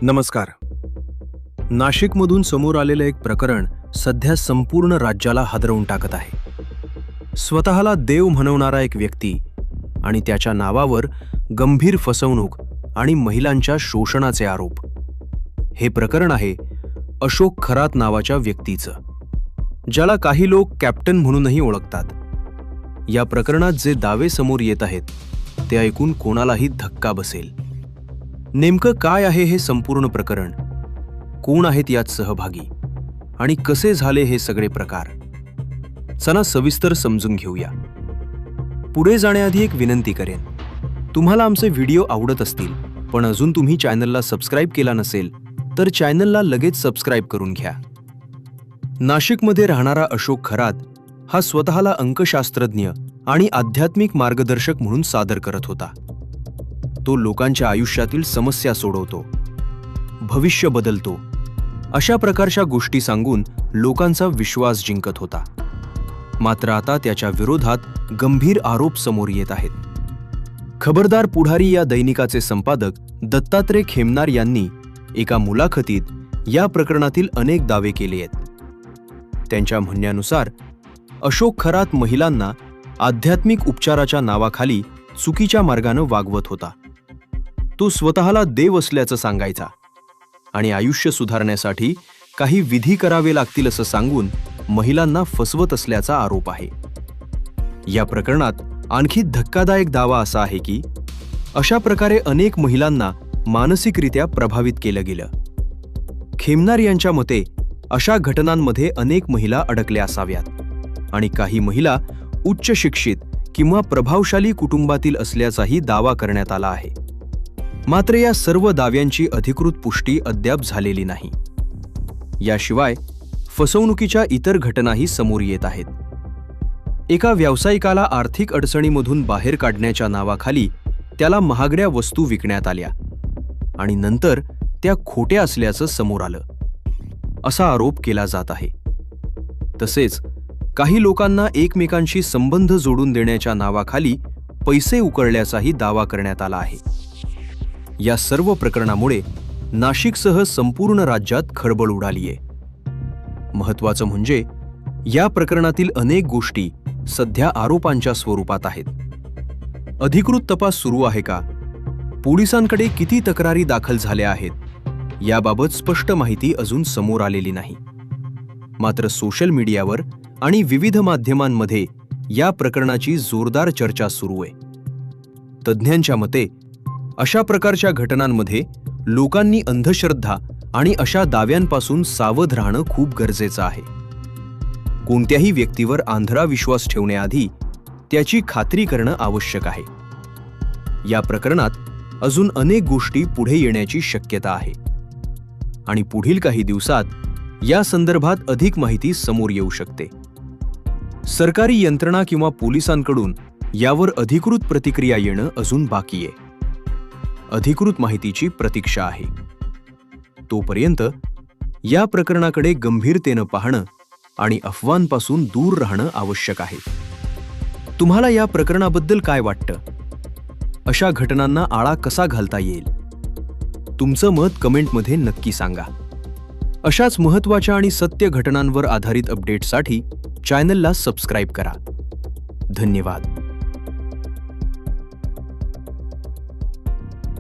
नमस्कार. नाशिकमधून समोर आलेलं एक प्रकरण सध्या संपूर्ण राज्याला हादरवून टाकत आहे. स्वतःला देव म्हणवणारा एक व्यक्ती आणि त्याच्या नावावर गंभीर फसवणूक आणि महिलांच्या शोषणाचे आरोप. हे प्रकरण आहे अशोक खरात नावाच्या व्यक्तीचं, ज्याला काही लोक कॅप्टन म्हणूनही ओळखतात. या प्रकरणात जे दावे समोर येत आहेत ते ऐकून कोणालाही धक्का बसेल. नेमकं काय आहे हे संपूर्ण प्रकरण, कोण आहेत यात सहभागी आणि कसे झाले हे सगळे प्रकार, चला सविस्तर समजून घेऊया. पुढे जाण्याआधी एक विनंती करेन, तुम्हाला आमचे व्हिडिओ आवडत असतील पण अजून तुम्ही चॅनलला सबस्क्राईब केला नसेल तर चॅनलला लगेच सबस्क्राईब करून घ्या. नाशिकमध्ये राहणारा अशोक खरात हा स्वतःला अंकशास्त्रज्ञ आणि आध्यात्मिक मार्गदर्शक म्हणून सादर करत होता. तो लोकांच्या आयुष्यातील समस्या सोडवतो, भविष्य बदलतो, अशा प्रकारच्या गोष्टी सांगून लोकांचा विश्वास जिंकत होता. मात्र आता त्याच्या विरोधात गंभीर आरोप समोर येत आहेत. खबरदार पुढारी या दैनिकाचे संपादक दत्तात्रय खेमनार यांनी एका मुलाखतीत या प्रकरणातील अनेक दावे केले आहेत. त्यांच्या म्हणण्यानुसार अशोक खरात महिलांना आध्यात्मिक उपचाराच्या नावाखाली चुकीच्या मार्गानं वागवत होता. तो स्वतःला देव असल्याचं सांगायचा आणि आयुष्य सुधारण्यासाठी काही विधी करावे लागतील असं सांगून महिलांना फसवत असल्याचा आरोप आहे. या प्रकरणात आणखी धक्कादायक दावा असा आहे की अशा प्रकारे अनेक महिलांना मानसिकरित्या प्रभावित केलं गेलं. खेमनार यांच्या मते अशा घटनांमध्ये अनेक महिला अडकल्या असाव्यात आणि काही महिला उच्च शिक्षित किंवा प्रभावशाली कुटुंबातील असल्याचाही दावा करण्यात आला आहे. मात्र या सर्व दाव्यांची अधिकृत पुष्टी अद्याप झालेली नाही. याशिवाय फसवणुकीच्या इतर घटनाही समोर येत आहेत. एका व्यावसायिकाला आर्थिक अडचणीमधून बाहेर काढण्याच्या नावाखाली त्याला महागड्या वस्तू विकण्यात आल्या आणि नंतर त्या खोट्या असल्याचं समोर आलं, असा आरोप केला जात आहे. तसेच काही लोकांना एकमेकांशी संबंध जोडून देण्याच्या नावाखाली पैसे उकळल्याचाही दावा करण्यात आला आहे. या सर्व प्रकरणामुळे नाशिकसह संपूर्ण राज्यात खळबळ उडालीये. महत्त्वाचं म्हणजे या प्रकरणातील अनेक गोष्टी सध्या आरोपांच्या स्वरूपात आहेत. अधिकृत तपास सुरू आहे का, पोलिसांकडे किती तक्रारी दाखल झाल्या आहेत, याबाबत स्पष्ट माहिती अजून समोर आलेली नाही. मात्र सोशल मीडियावर आणि विविध माध्यमांमध्ये या प्रकरणाची जोरदार चर्चा सुरू आहे. तज्ज्ञांच्या मते अशा प्रकारच्या घटनांमध्ये लोकांनी अंधश्रद्धा आणि अशा दाव्यांपासून सावध राहणं खूप गरजेचं आहे. कोणत्याही व्यक्तीवर आंधळा विश्वास ठेवण्याआधी त्याची खात्री करणं आवश्यक आहे. या प्रकरणात अजून अनेक गोष्टी पुढे येण्याची शक्यता आहे आणि पुढील काही दिवसात या संदर्भात अधिक माहिती समोर येऊ शकते. सरकारी यंत्रणा किंवा पोलिसांकडून यावर अधिकृत प्रतिक्रिया येणं अजून बाकी आहे. अधिकृत माहितीची प्रतीक्षा आहे. तोपर्यंत या प्रकरणाकडे गंभीरतेनं पाहणं आणि अफवांपासून दूर राहणं आवश्यक आहे. तुम्हाला या प्रकरणाबद्दल काय वाटतं? अशा घटनांना आळा कसा घालता येईल? तुमचं मत कमेंटमध्ये नक्की सांगा. अशाच महत्त्वाच्या आणि सत्य घटनांवर आधारित अपडेट्ससाठी चॅनलला सबस्क्राईब करा. धन्यवाद.